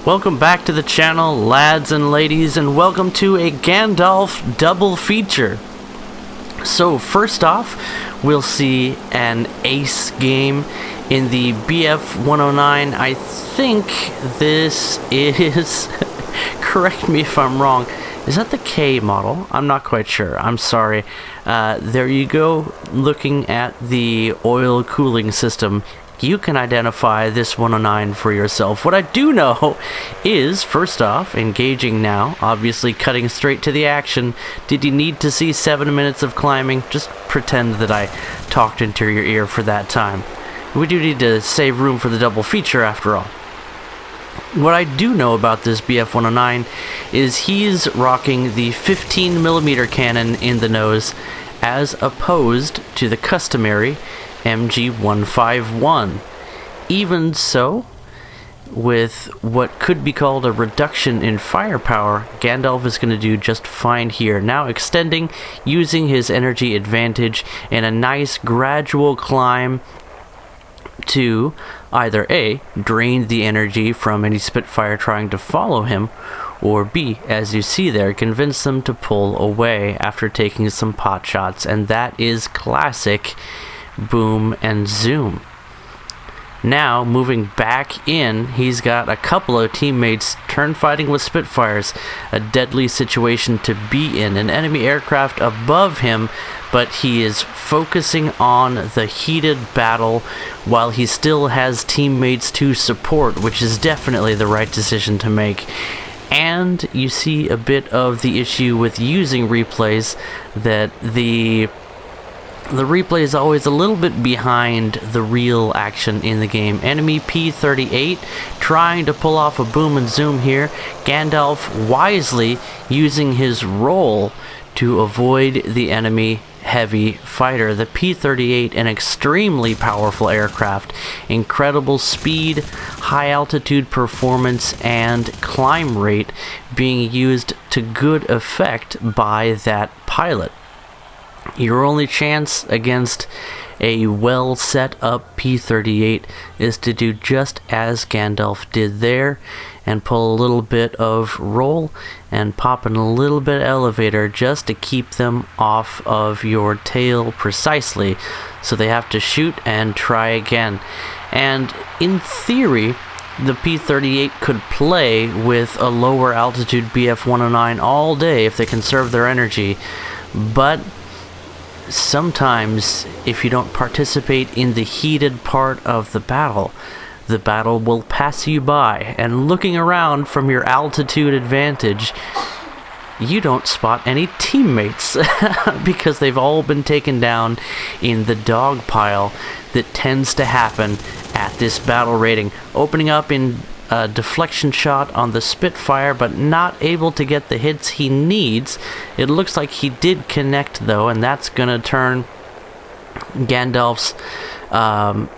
Welcome back to the channel, lads and ladies, and welcome to a Gandalf double feature. So first off, we'll see an ace game in the Bf109. I think this is, correct me if I'm wrong, is that the K model? I'm not quite sure, I'm sorry. There you go, looking at the oil cooling system. You can identify this 109 for yourself. What I do know is, first off, engaging now, obviously cutting straight to the action. Did you need to see 7 minutes of climbing? Just pretend that I talked into your ear for that time. We do need to save room for the double feature after all. What I do know about this Bf109 is he's rocking the 15mm cannon in the nose as opposed to the customary MG151. Even so, with what could be called a reduction in firepower, Gandalf is going to do just fine here. Now extending, using his energy advantage in a nice gradual climb to either A, drain the energy from any Spitfire trying to follow him, or B, as you see there, convince them to pull away after taking some pot shots, and that is classic boom and zoom. Now, moving back in, he's got a couple of teammates turn fighting with Spitfires, a deadly situation to be in. An enemy aircraft above him, but he is focusing on the heated battle while he still has teammates to support, which is definitely the right decision to make. And you see a bit of the issue with using replays, that the replay is always a little bit behind the real action in the game. Enemy P-38 trying to pull off a boom and zoom here. Gandalf wisely using his roll to avoid the enemy heavy fighter. The P-38, an extremely powerful aircraft, incredible speed, high altitude performance, and climb rate being used to good effect by that pilot. Your only chance against a well set up P-38 is to do just as Gandalf did there and pull a little bit of roll and pop in a little bit of elevator just to keep them off of your tail precisely, so they have to shoot and try again. And in theory, the P-38 could play with a lower altitude Bf109 all day if they conserve their energy, but sometimes, if you don't participate in the heated part of the battle will pass you by, and looking around from your altitude advantage, you don't spot any teammates because they've all been taken down in the dog pile that tends to happen at this battle rating. Opening up in a deflection shot on the Spitfire, but not able to get the hits he needs. It looks like he did connect though, and that's gonna turn Gandalf's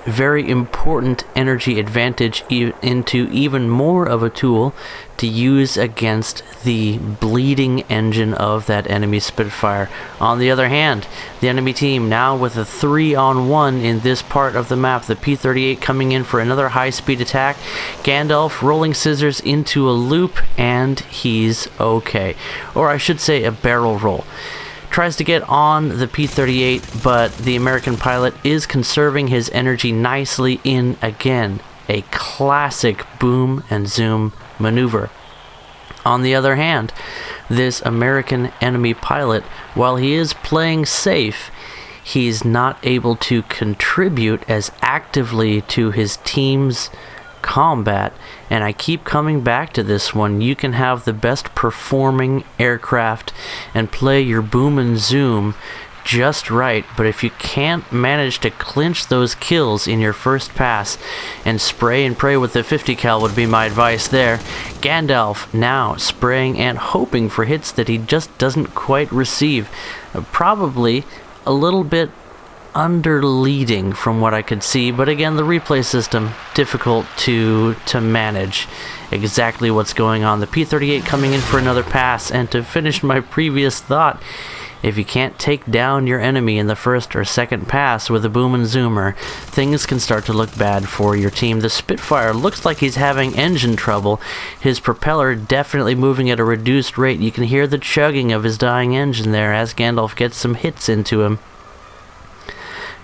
very important energy advantage into even more of a tool to use against the bleeding engine of that enemy Spitfire. On the other hand, the enemy team now with a 3-on-1 in this part of the map. The P-38 coming in for another high-speed attack. Gandalf rolling scissors into a loop, and he's okay. Or I should say a barrel roll. Tries to get on the P-38, but the American pilot is conserving his energy nicely in again. A classic boom and zoom maneuver. On the other hand, this American enemy pilot, while he is playing safe, he's not able to contribute as actively to his team's combat, and I keep coming back to this one. You can have the best performing aircraft and play your boom and zoom just right, but if you can't manage to clinch those kills in your first pass, and spray and pray with the 50 cal would be my advice there. Gandalf now spraying and hoping for hits that he just doesn't quite receive. Probably a little bit under leading from what I could see, but again, the replay system difficult to manage exactly what's going on. The P-38 coming in for another pass, and to finish my previous thought, If you can't take down your enemy in the first or second pass with a boom and zoomer, things can start to look bad for your team. The Spitfire looks like he's having engine trouble. His propeller definitely moving at a reduced rate. You can hear the chugging of his dying engine there as Gandalf gets some hits into him.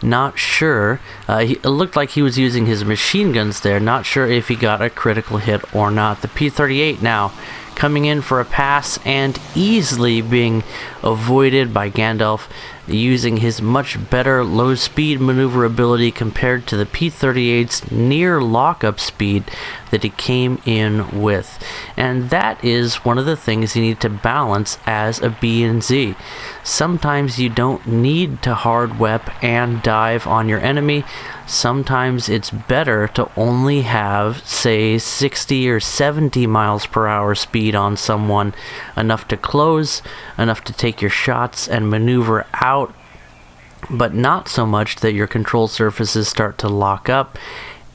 Not sure. It looked like he was using his machine guns there. Not sure if he got a critical hit or not. The P-38 now coming in for a pass and easily being avoided by Gandalf, using his much better low-speed maneuverability compared to the P-38's near lockup speed that he came in with. And that is one of the things you need to balance as a B and Z. Sometimes you don't need to hard wep and dive on your enemy. Sometimes it's better to only have, say, 60 or 70 miles per hour speed on someone, enough to close, enough to take your shots and maneuver out, but not so much that your control surfaces start to lock up.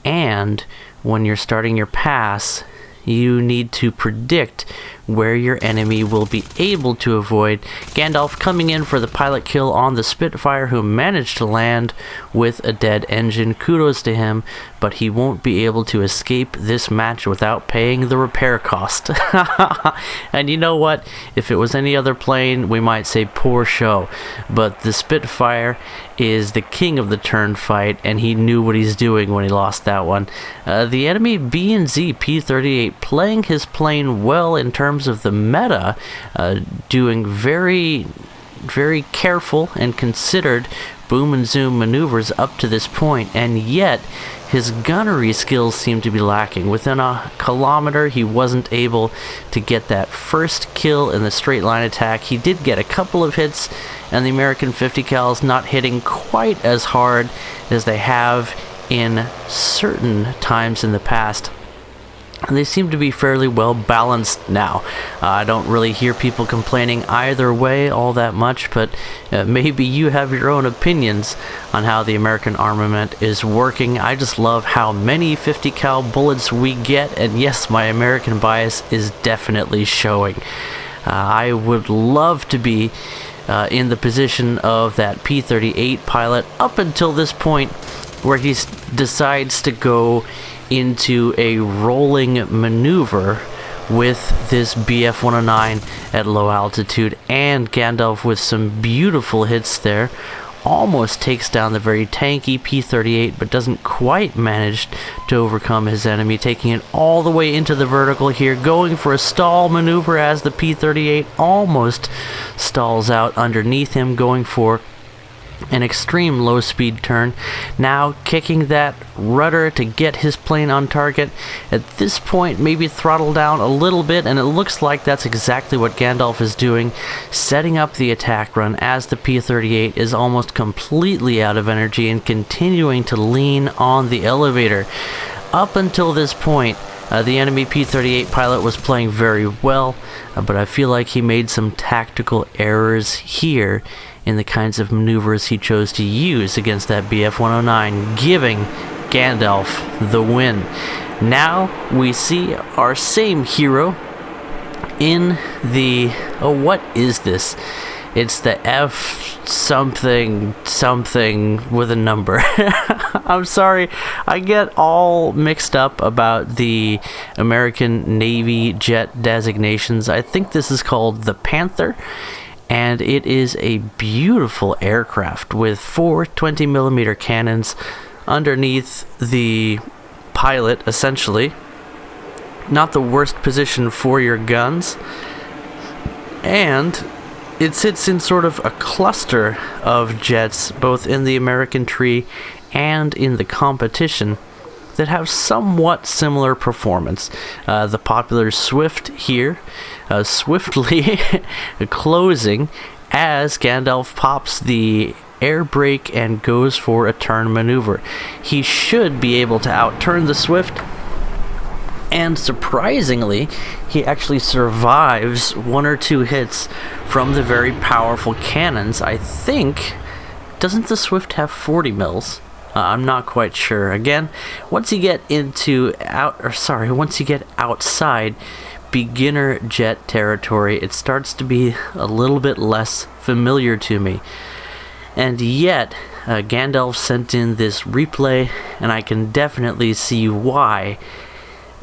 And when you're starting your pass, you need to predict where your enemy will be able to avoid. Gandalf coming in for the pilot kill on the Spitfire, who managed to land with a dead engine. Kudos to him, but he won't be able to escape this match without paying the repair cost. And you know what? If it was any other plane, we might say poor show, but the Spitfire is the king of the turn fight, and he knew what he's doing when he lost that one. The enemy B and Z P-38 playing his plane well in terms of the meta, doing very, very careful and considered boom and zoom maneuvers up to this point, and yet his gunnery skills seem to be lacking. Within a kilometer, he wasn't able to get that first kill in the straight line attack. He did get a couple of hits, and the American 50 cals not hitting quite as hard as they have in certain times in the past. And they seem to be fairly well balanced now. I don't really hear people complaining either way all that much, but maybe you have your own opinions on how the American armament is working. I just love how many 50 cal bullets we get, and yes, my American bias is definitely showing. I would love to be in the position of that P-38 pilot up until this point, where he decides to go into a rolling maneuver with this Bf109 at low altitude, and Gandalf with some beautiful hits there almost takes down the very tanky P-38, but doesn't quite manage to overcome his enemy, taking it all the way into the vertical here, going for a stall maneuver as the P-38 almost stalls out underneath him, going for an extreme low speed turn, now kicking that rudder to get his plane on target. At this point, maybe throttle down a little bit, and it looks like that's exactly what Gandalf is doing, setting up the attack run as the P-38 is almost completely out of energy and continuing to lean on the elevator. Up until this point, the enemy P-38 pilot was playing very well, but I feel like he made some tactical errors here in the kinds of maneuvers he chose to use against that Bf109, giving Gandalf the win. Now we see our same hero in the... oh, what is this? It's the F something something with a number. I'm sorry, I get all mixed up about the American Navy jet designations. I think this is called the Panther, and it is a beautiful aircraft with 4 20mm cannons underneath the pilot, essentially. Not the worst position for your guns, and it sits in sort of a cluster of jets, both in the American tree and in the competition, that have somewhat similar performance. The popular Swift here, swiftly closing as Gandalf pops the air brake and goes for a turn maneuver. He should be able to outturn the Swift, and surprisingly, he actually survives 1 or 2 hits from the very powerful cannons. I think, doesn't the Swift have 40 mils? I'm not quite sure. Again, once you get outside, beginner jet territory. It starts to be a little bit less familiar to me. And yet, Gandalf sent in this replay, and I can definitely see why.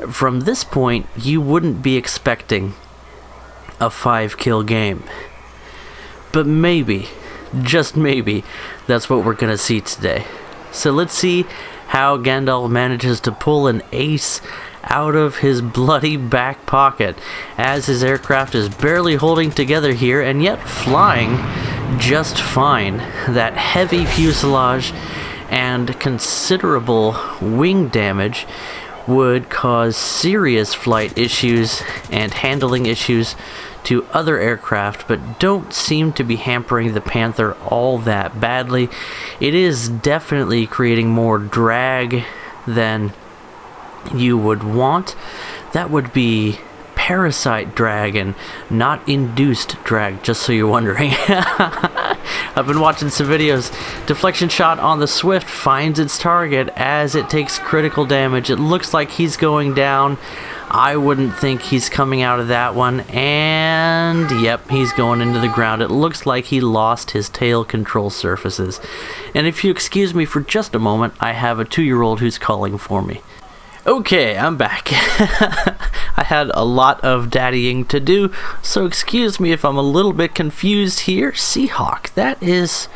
From this point, you wouldn't be expecting a 5-kill game. But maybe, just maybe, that's what we're going to see today. So let's see how Gandalf manages to pull an ace out of his bloody back pocket as his aircraft is barely holding together here and yet flying just fine. That heavy fuselage and considerable wing damage would cause serious flight issues and handling issues to other aircraft, but don't seem to be hampering the Panther all that badly. It is definitely creating more drag than you would want. That would be parasite drag and not induced drag, just so you're wondering. I've been watching some videos. Deflection shot on the Swift finds its target as it takes critical damage. It looks like he's going down. I wouldn't think he's coming out of that one, and yep, he's going into the ground. It looks like he lost his tail control surfaces. And if you excuse me for just a moment, I have a 2-year-old who's calling for me. Okay, I'm back. I had a lot of daddying to do, so excuse me if I'm a little bit confused here. Seahawk, it's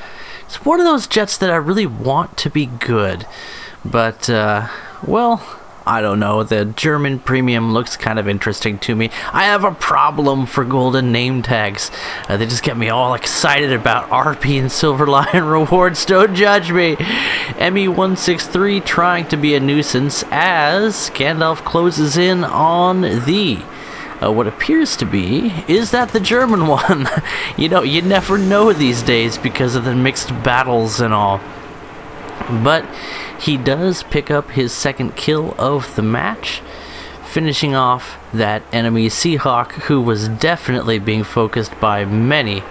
one of those jets that I really want to be good, but, well, I don't know, the German premium looks kind of interesting to me. I have a problem for golden name tags. They just get me all excited about RP and Silver Lion rewards. Don't judge me. ME163 trying to be a nuisance as Gandalf closes in on the what appears to be, is that the German one? You know, you never know these days because of the mixed battles and all. But he does pick up his second kill of the match, finishing off that enemy Seahawk, who was definitely being focused by many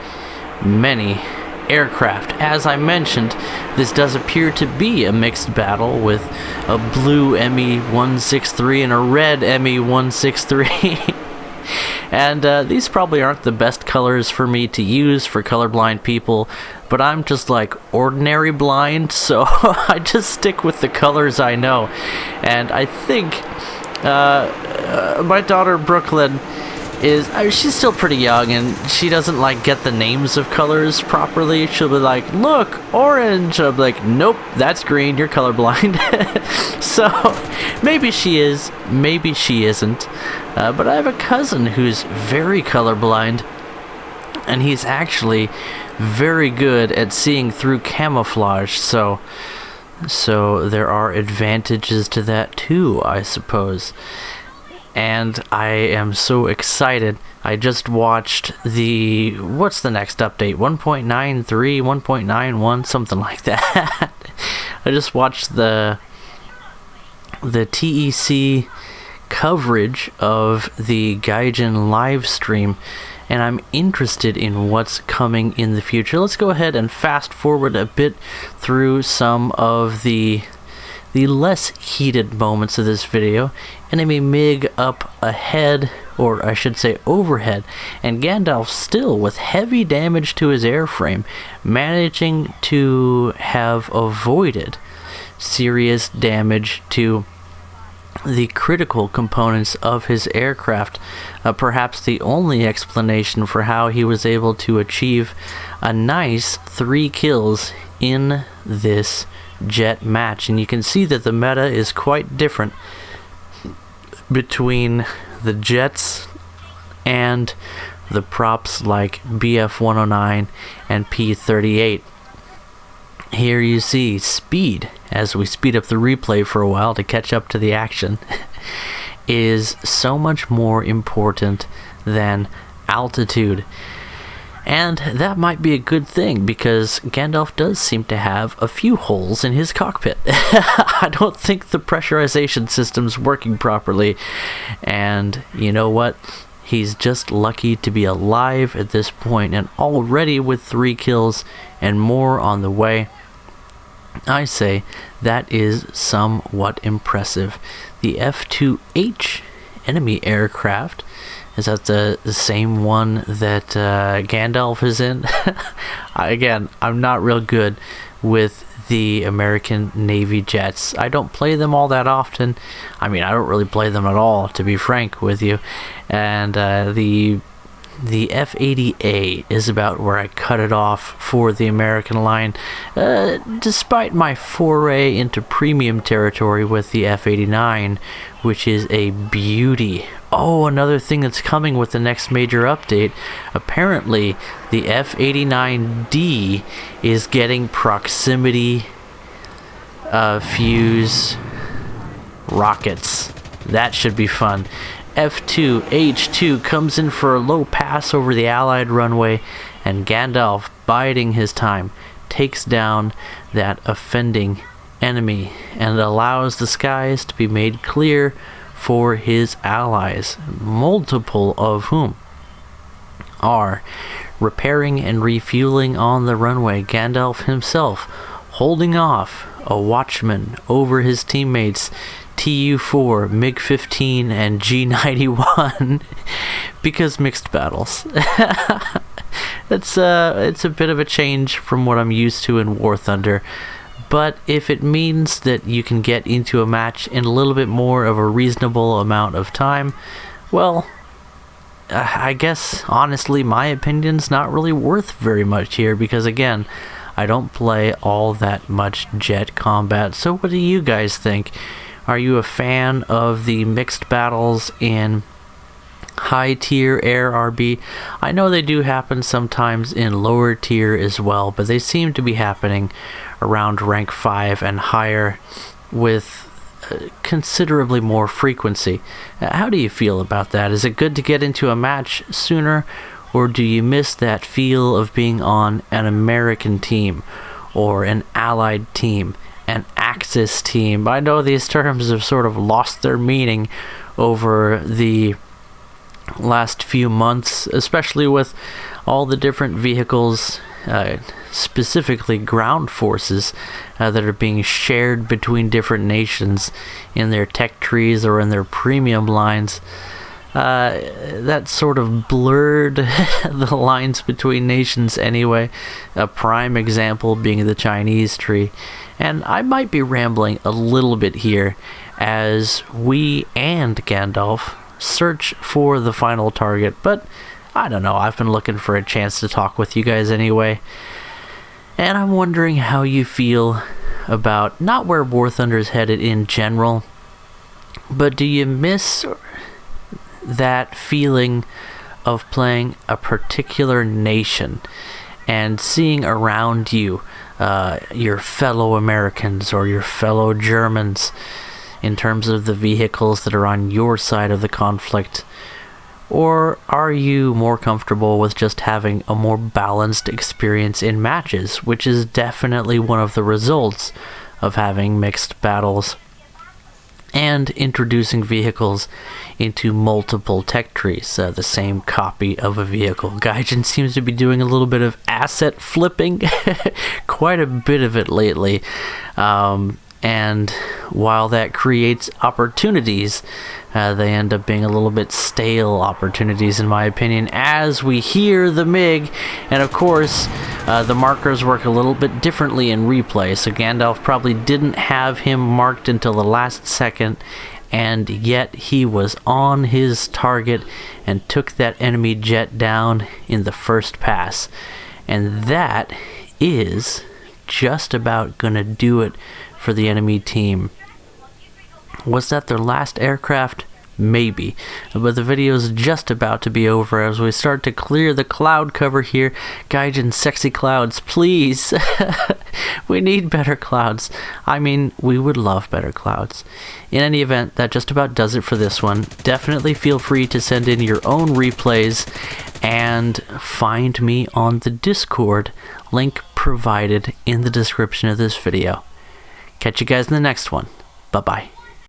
aircraft. As I mentioned, this does appear to be a mixed battle with a blue ME163 and a red ME163. And these probably aren't the best colors for me to use for colorblind people, but I'm just like ordinary blind, so I just stick with the colors I know. And I think my daughter Brooklyn she's still pretty young and she doesn't like get the names of colors properly. She'll be like, look, orange. I'll be like, nope, that's green, you're colorblind. So maybe she is, maybe she isn't. But I have a cousin who's very colorblind, and he's actually very good at seeing through camouflage, so there are advantages to that too, I suppose. And I am so excited. I just watched what's the next update? 1.93, 1.91, something like that. I just watched the TEC coverage of the Gaijin live stream, and I'm interested in what's coming in the future. Let's go ahead and fast forward a bit through some of the less heated moments of this video. Enemy MiG up ahead, or I should say overhead, and Gandalf still with heavy damage to his airframe, managing to have avoided serious damage to the critical components of his aircraft. Perhaps the only explanation for how he was able to achieve a nice 3 kills in this jet match. And you can see that the meta is quite different between the jets and the props like Bf109 and P38. Here you see speed, as we speed up the replay for a while to catch up to the action, is so much more important than altitude. And that might be a good thing, because Gandalf does seem to have a few holes in his cockpit. I don't think the pressurization system's working properly. And you know what? He's just lucky to be alive at this point, and already with 3 kills and more on the way. I say that is somewhat impressive. The F2H enemy aircraft. Is that the same one that Gandalf is in? Again, I'm not real good with the American Navy jets. I don't play them all that often. I mean, I don't really play them at all, to be frank with you. And the F-80A is about where I cut it off for the American line, despite my foray into premium territory with the F-89, which is a beauty. Oh, another thing that's coming with the next major update. Apparently, the F-89D is getting proximity fuse rockets. That should be fun. F2H2 comes in for a low pass over the Allied runway, and Gandalf, biding his time, takes down that offending enemy and allows the skies to be made clear for his allies, multiple of whom are repairing and refueling on the runway. Gandalf himself holding off a watchman over his teammates Tu-4, MiG-15, and G-91 because mixed battles. It's a bit of a change from what I'm used to in War Thunder, but if it means that you can get into a match in a little bit more of a reasonable amount of time, well, I guess honestly my opinion's not really worth very much here, because again, I don't play all that much jet combat. So what do you guys think? Are you a fan of the mixed battles in high tier air RB? I know they do happen sometimes in lower tier as well, but they seem to be happening around rank 5 and higher with considerably more frequency. How do you feel about that? Is it good to get into a match sooner, or do you miss that feel of being on an American team or an Allied team, an Axis team? I know these terms have sort of lost their meaning over the last few months, especially with all the different vehicles, specifically ground forces, that are being shared between different nations in their tech trees or in their premium lines. That sort of blurred the lines between nations anyway, a prime example being the Chinese tree. And I might be rambling a little bit here as we and Gandalf search for the final target, but I don't know, I've been looking for a chance to talk with you guys anyway, and I'm wondering how you feel about not where War Thunder is headed in general, but do you miss that feeling of playing a particular nation and seeing around you your fellow Americans or your fellow Germans in terms of the vehicles that are on your side of the conflict? Or are you more comfortable with just having a more balanced experience in matches, which is definitely one of the results of having mixed battles and introducing vehicles into multiple tech trees, the same copy of a vehicle? Gaijin seems to be doing a little bit of asset flipping, quite a bit of it lately. And while that creates opportunities, they end up being a little bit stale opportunities, in my opinion, as we hear the MiG. And of course, the markers work a little bit differently in replay, so Gandalf probably didn't have him marked until the last second, and yet he was on his target and took that enemy jet down in the first pass. And that is just about gonna do it for the enemy team. Was that their last aircraft? Maybe, but the video is just about to be over as we start to clear the cloud cover here. Gaijin, sexy clouds, please. We need better clouds. I mean, we would love better clouds. In any event, that just about does it for this one. Definitely feel free to send in your own replays and find me on the Discord, link provided in the description of this video. Catch you guys in the next one. Bye-bye.